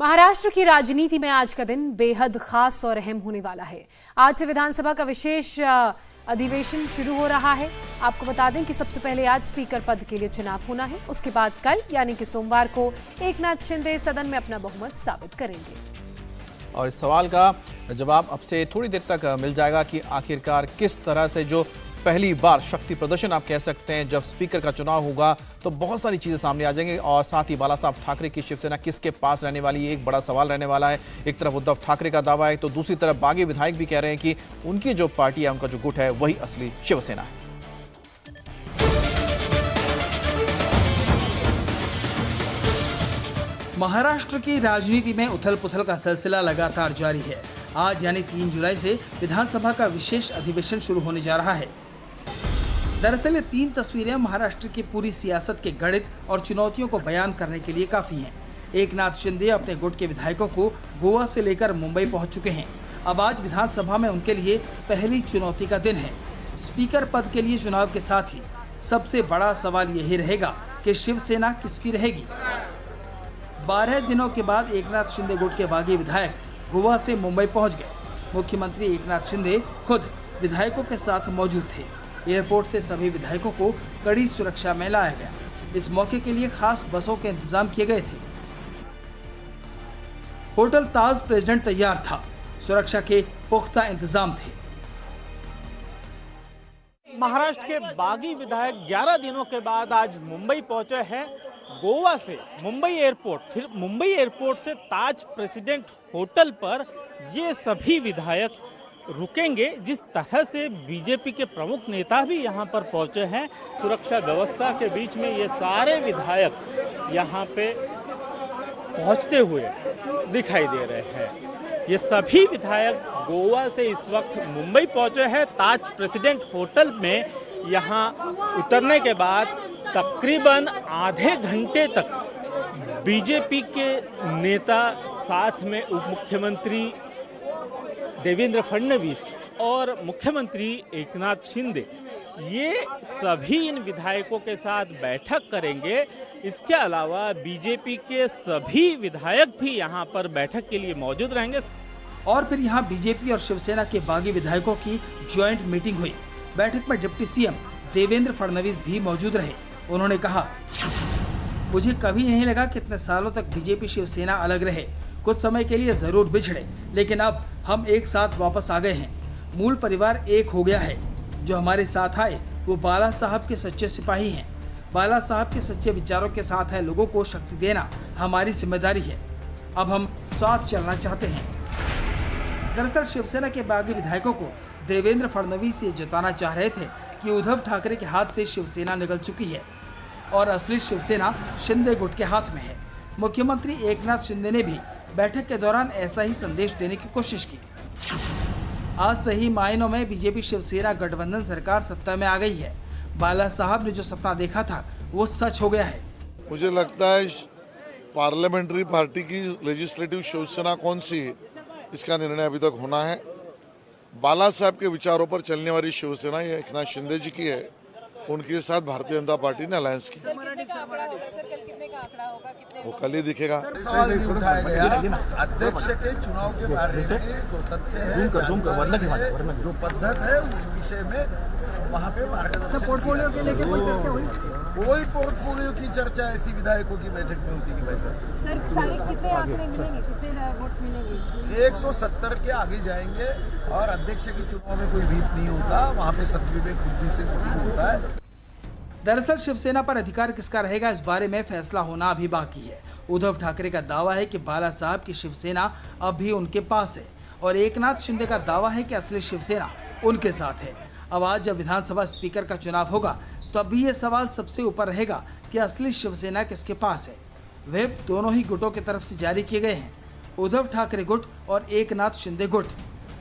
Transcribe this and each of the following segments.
महाराष्ट्र की राजनीति में आज का दिन बेहद खास और अहम होने वाला है। आज से विधानसभा का विशेष अधिवेशन शुरू हो रहा है। आपको बता दें कि सबसे पहले आज स्पीकर पद के लिए चुनाव होना है। उसके बाद कल यानी कि सोमवार को एकनाथ शिंदे सदन में अपना बहुमत साबित करेंगे। और इस सवाल का जवाब अब से थोड़ी देर तक मिल जाएगा कि आखिरकार किस तरह से जो पहली बार शक्ति प्रदर्शन आप कह सकते हैं जब स्पीकर का चुनाव होगा तो बहुत सारी चीजें सामने आ जाएंगी और साथ ही बाला साहब ठाकरे की शिवसेना किसके पास रहने वाली है, एक बड़ा सवाल रहने वाला है। एक तरफ उद्धव ठाकरे का दावा है तो दूसरी तरफ बागी विधायक भी कह रहे हैं कि उनकी जो पार्टी है, उनका जो गुट है, वही असली शिवसेना है। महाराष्ट्र की राजनीति में उथल पुथल का सिलसिला लगातार जारी है। आज यानी 3 जुलाई से विधानसभा का विशेष अधिवेशन शुरू होने जा रहा है। दरअसल ये 3 तस्वीरें महाराष्ट्र की पूरी सियासत के गणित और चुनौतियों को बयान करने के लिए काफी हैं। एकनाथ शिंदे अपने गुट के विधायकों को गोवा से लेकर मुंबई पहुंच चुके हैं। अब आज विधानसभा में उनके लिए पहली चुनौती का दिन है। स्पीकर पद के लिए चुनाव के साथ ही सबसे बड़ा सवाल यही रहेगा कि शिवसेना किसकी रहेगी। 12 दिनों के बाद एकनाथ शिंदे गुट के बागी विधायक गोवा से मुंबई पहुंच गए। मुख्यमंत्री एकनाथ शिंदे खुद विधायकों के साथ मौजूद थे। एयरपोर्ट से सभी विधायकों को कड़ी सुरक्षा में लाया गया। इस मौके के लिए खास बसों के इंतजाम किए गए थे। होटल ताज प्रेसिडेंट तैयार था, सुरक्षा के पुख्ता इंतजाम थे। महाराष्ट्र के बागी विधायक 11 दिनों के बाद आज मुंबई पहुंचे हैं। गोवा से मुंबई एयरपोर्ट, फिर मुंबई एयरपोर्ट से ताज प्रेसिडेंट होटल पर ये सभी विधायक रुकेंगे। जिस तरह से बीजेपी के प्रमुख नेता भी यहाँ पर पहुंचे हैं, सुरक्षा व्यवस्था के बीच में ये सारे विधायक यहाँ पे पहुंचते हुए दिखाई दे रहे हैं। ये सभी विधायक गोवा से इस वक्त मुंबई पहुंचे हैं। ताज प्रेसिडेंट होटल में यहाँ उतरने के बाद तकरीबन आधे घंटे तक बीजेपी के नेता, साथ में उप मुख्यमंत्री देवेंद्र फडणवीस और मुख्यमंत्री एकनाथ शिंदे, ये सभी इन विधायकों के साथ बैठक करेंगे। इसके अलावा बीजेपी के सभी विधायक भी यहाँ पर बैठक के लिए मौजूद रहेंगे। और फिर यहाँ बीजेपी और शिवसेना के बागी विधायकों की ज्वाइंट मीटिंग हुई। बैठक में डिप्टी सीएम देवेंद्र फडणवीस भी मौजूद रहे। उन्होंने कहा, मुझे कभी नहीं लगा कि इतने सालों तक बीजेपी शिवसेना अलग रहे। कुछ समय के लिए जरूर बिछड़े, लेकिन अब हम एक साथ वापस आ गए हैं। मूल परिवार एक हो गया है। जो हमारे साथ आए वो बाला साहब के सच्चे सिपाही हैं। बाला साहब के सच्चे विचारों के साथ है लोगों को शक्ति देना हमारी जिम्मेदारी है। अब हम साथ चलना चाहते हैं। दरअसल शिवसेना के बागी विधायकों को देवेंद्र फडणवीस ये जताना चाह रहे थे कि उद्धव ठाकरे के हाथ से शिवसेना निकल चुकी है और असली शिवसेना शिंदे गुट के हाथ में है। मुख्यमंत्री एकनाथ शिंदे ने भी बैठक के दौरान ऐसा ही संदेश देने की कोशिश की। आज सही मायनों में बीजेपी शिवसेना गठबंधन सरकार सत्ता में आ गई है। बाला साहब ने जो सपना देखा था वो सच हो गया है। मुझे लगता है पार्लियामेंट्री पार्टी की लेजिस्लेटिव शिवसेना कौन सी है, इसका निर्णय अभी तक होना है। बाला साहब के विचारों पर चलने वाली शिवसेना ये एकनाथ शिंदे जी की है। उनके साथ भारतीय जनता पार्टी ने अलायंस की। कितने का आंकड़ा होगा सर? कल कितने का आंकड़ा होगा? वो कल ही दिखेगा। सवाल भी उठाया गया अध्यक्ष के चुनाव के बारे में, जो तथ्य है, जो पद्धत है, उस विषय में वहाँ पे मार्गदर्शन। पोर्टफोलियो के लेके कोई चर्चा हुई? कोई पोर्टफोलियो की चर्चा ऐसी विधायकों की बैठक में होती है वैसे। सर सारे कितने आंकड़े मिलेंगे, कितने वोट्स मिलेंगे? 170 के आगे जाएंगे और अध्यक्ष के चुनाव में कोई भीड़ नहीं होता। वहाँ पे सत्विवेक बुद्धि से वोटिंग होता है। दरअसल शिवसेना पर अधिकार किसका रहेगा, इस बारे में फैसला होना अभी बाकी है। उद्धव ठाकरे का दावा है कि बाला साहब की शिवसेना अब भी उनके पास है और एकनाथ शिंदे का दावा है कि असली शिवसेना उनके साथ है। अब आज जब विधानसभा स्पीकर का चुनाव होगा तो अभी ये सवाल सबसे ऊपर रहेगा कि असली शिवसेना किसके पास है। व्हिप दोनों ही गुटों की तरफ से जारी किए गए हैं, उद्धव ठाकरे गुट और एकनाथ शिंदे गुट।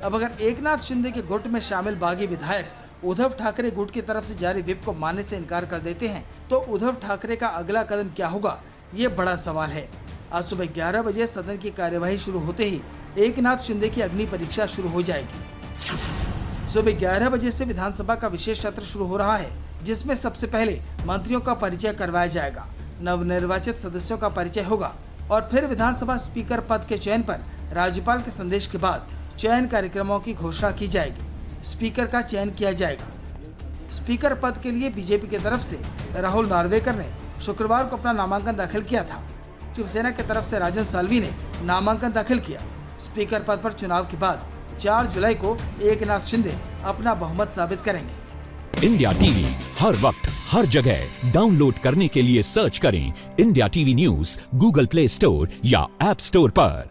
अब अगर एकनाथ शिंदे के गुट में शामिल बागी विधायक उद्धव ठाकरे गुट की तरफ से जारी व्हिप को मानने से इनकार कर देते हैं तो उद्धव ठाकरे का अगला कदम क्या होगा, ये बड़ा सवाल है। आज सुबह 11 बजे सदन की कार्यवाही शुरू होते ही एकनाथ शिंदे की अग्नि परीक्षा शुरू हो जाएगी। सुबह 11 बजे से विधानसभा का विशेष सत्र शुरू हो रहा है, जिसमें सबसे पहले मंत्रियों का परिचय करवाया जाएगा। नवनिर्वाचित सदस्यों का परिचय होगा। और फिर विधानसभा स्पीकर पद के चयन पर राज्यपाल के संदेश के बाद चयन कार्यक्रमों की घोषणा की जाएगी। स्पीकर का चयन किया जाएगा। स्पीकर पद के लिए बीजेपी की तरफ से राहुल नार्वेकर ने शुक्रवार को अपना नामांकन दाखिल किया था। शिवसेना की तरफ से राजन साल्वी ने नामांकन दाखिल किया। स्पीकर पद पर चुनाव के बाद 4 जुलाई को एकनाथ शिंदे अपना बहुमत साबित करेंगे। इंडिया टीवी हर वक्त हर जगह डाउनलोड करने के लिए सर्च करें India TV news Google play store या ऐप स्टोर पर।